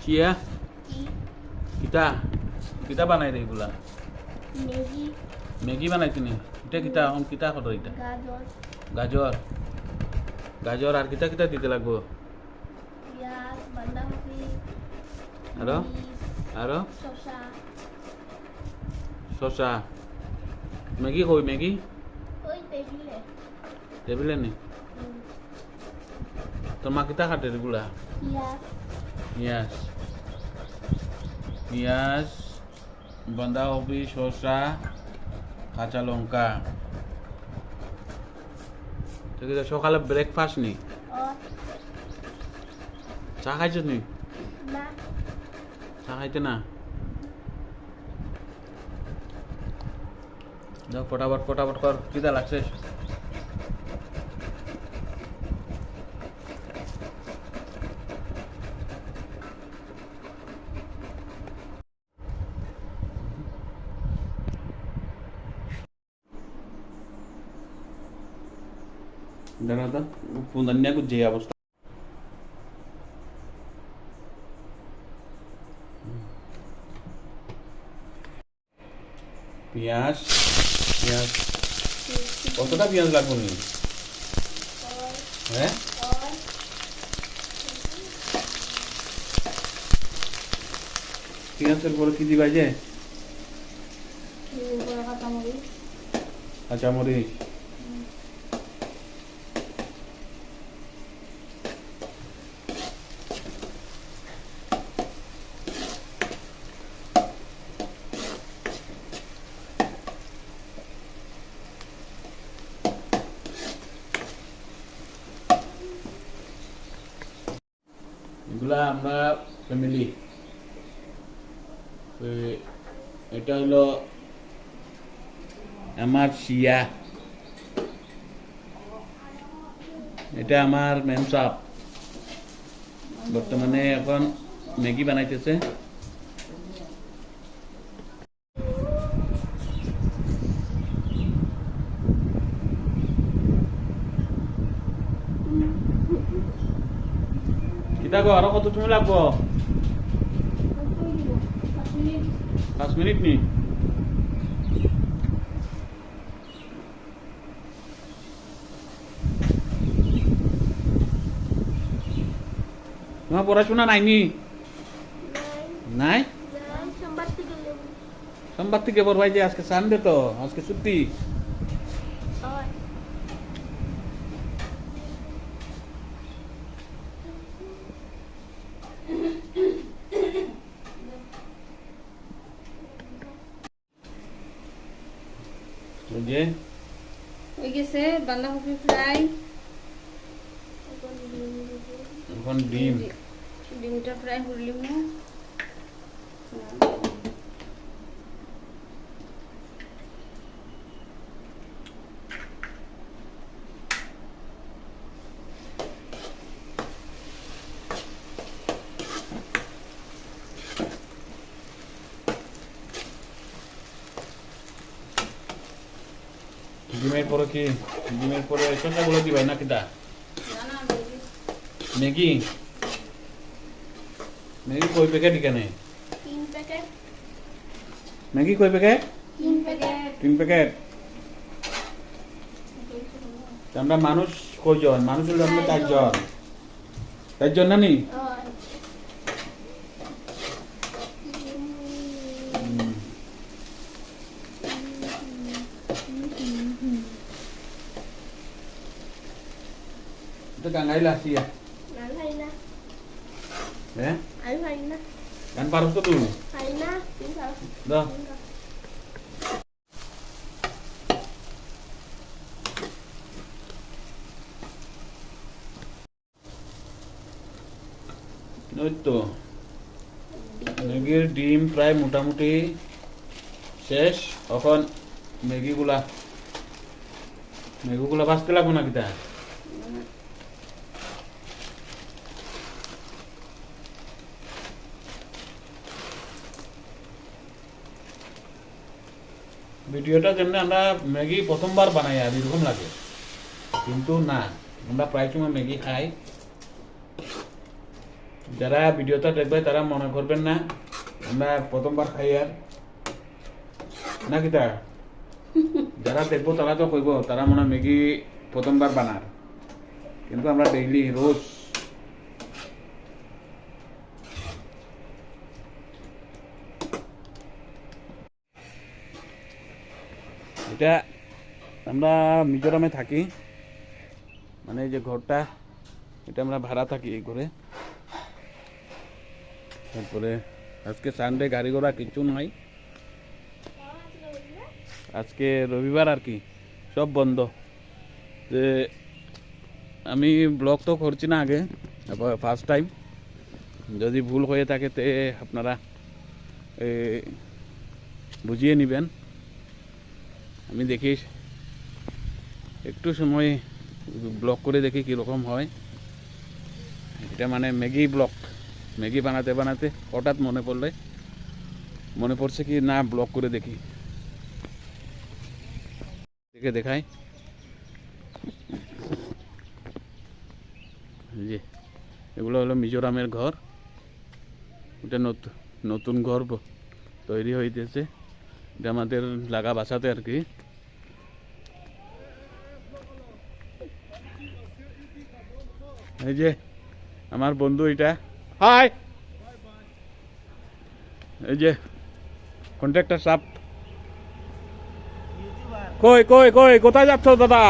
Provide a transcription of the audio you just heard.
শিয়া কিতা কিতা বানাই রে এগুলা ম্যাগি ম্যাগি বানাইছি নি এটা কিতা কিতা কত এটা গাজর গাজর গাজর আর কিতা কিতা দিতে লাগবো পেঁয়াজ বাঁধাকপি আরো আরো শসা শসা ম্যাগি কই ম্যাগি ওই টেবিলে টেবিলে নি তোর মা কিতা খাটে এগুলা পেঁয়াজ পেঁয়াজ পেঁয়াজ বাঁধাকপি শসা কাঁচা লঙ্কা ঠিক আছে সকালে ব্রেকফাস্ট নি আর চা খাইছ নি না চা খাইতে না যাও ফটাফট কর কিতা লাগছে দাঁড়া তো পুনন্যাକୁ যে অবস্থা পেঁয়াজ পেঁয়াজ কতটা পেঁয়াজ লাগবে নি হ্যাঁ আর পেঁয়াজের পরে কি দিবা যে বড় কাঁচামরিচ কাঁচামরিচ এগুলা আমরা ফ্যামিলি এটা হলো আমার শিয়া এটা আমার মেম সাপ বর্তমানে এখন ম্যাগি বানাইতেছে কিতা গো আরো কত সময় লাগবো 5 মিনিট নি তোমার পড়াশোনা নাইনি নাই সোমবার থেকে পড়বাই যে আজকে সানডে তো আজকে ছুটি যে হয়ে গেছে বাঁধাকপি ফ্রাই এখন ডিম ডিমটা ফ্রাই করলিম না ডিমের পরে কি ডিমের পরে শসাগুলো দিবাই না কিটা ম্যাগি ম্যাগি কই প্যাকেট এখানে 3 প্যাকেট ম্যাগি কই প্যাকেট 3 প্যাকেট 3 প্যাকেট আমরা মানুষ কয়জন মানুষ হলো আমরা 4 জন 4 জন না নি আর itu kangai lah sih ya Alhaina eh Alhaina kan parus tuh dulu Alhaina bisa dah itu ম্যাগির ডিম প্রায় মোটামুটি শেষ এখন ম্যাগিগুলা ভাজতে লাগবো না কিতা ভিডিওটা যেমন আমরা ম্যাগি প্রথমবার বানাই আর এরকম লাগে কিন্তু না আমরা প্রায় সময় ম্যাগি খাই যারা ভিডিওটা দেখবে তারা মনে করবেন না আমরা প্রথমবার খাই আর না কিতা যারা দেখবো তারা তো কইব তারা মনে হয় ম্যাগি প্রথমবার বানার কিন্তু আমরা ডেইলি রোজ এটা আমরা মিজোরামে থাকি মানে এই যে ঘরটা এটা আমরা ভাড়া থাকি এই ঘরে তারপরে আজকে সানডে গাড়ি ঘোড়া কিছু নাই আজকে রবিবার আর কি সব বন্ধ যে আমি ব্লগ তো করছি না আগে ফার্স্ট টাইম যদি ভুল হয়ে থাকে তে আপনারা বুঝিয়ে নেবেন আমি দেখি একটু সময় ব্লগ করে দেখি কীরকম হয় এটা মানে ম্যাগি ব্লগ ম্যাগি বানাতে বানাতে হঠাৎ মনে পড়ছে কি না ব্লগ করে দেখি দেখে দেখাই যে এগুলো হলো মিজোরামের ঘর এটা নতুন ঘর তৈরি হইতেছে এটা আমাদের লাগা বাসাতে আর কি এই যে আমার বন্ধু এটা হাই এই যে কন্ট্রাক্টর সাহেব কই কোথায় যাচ্ছ দাদা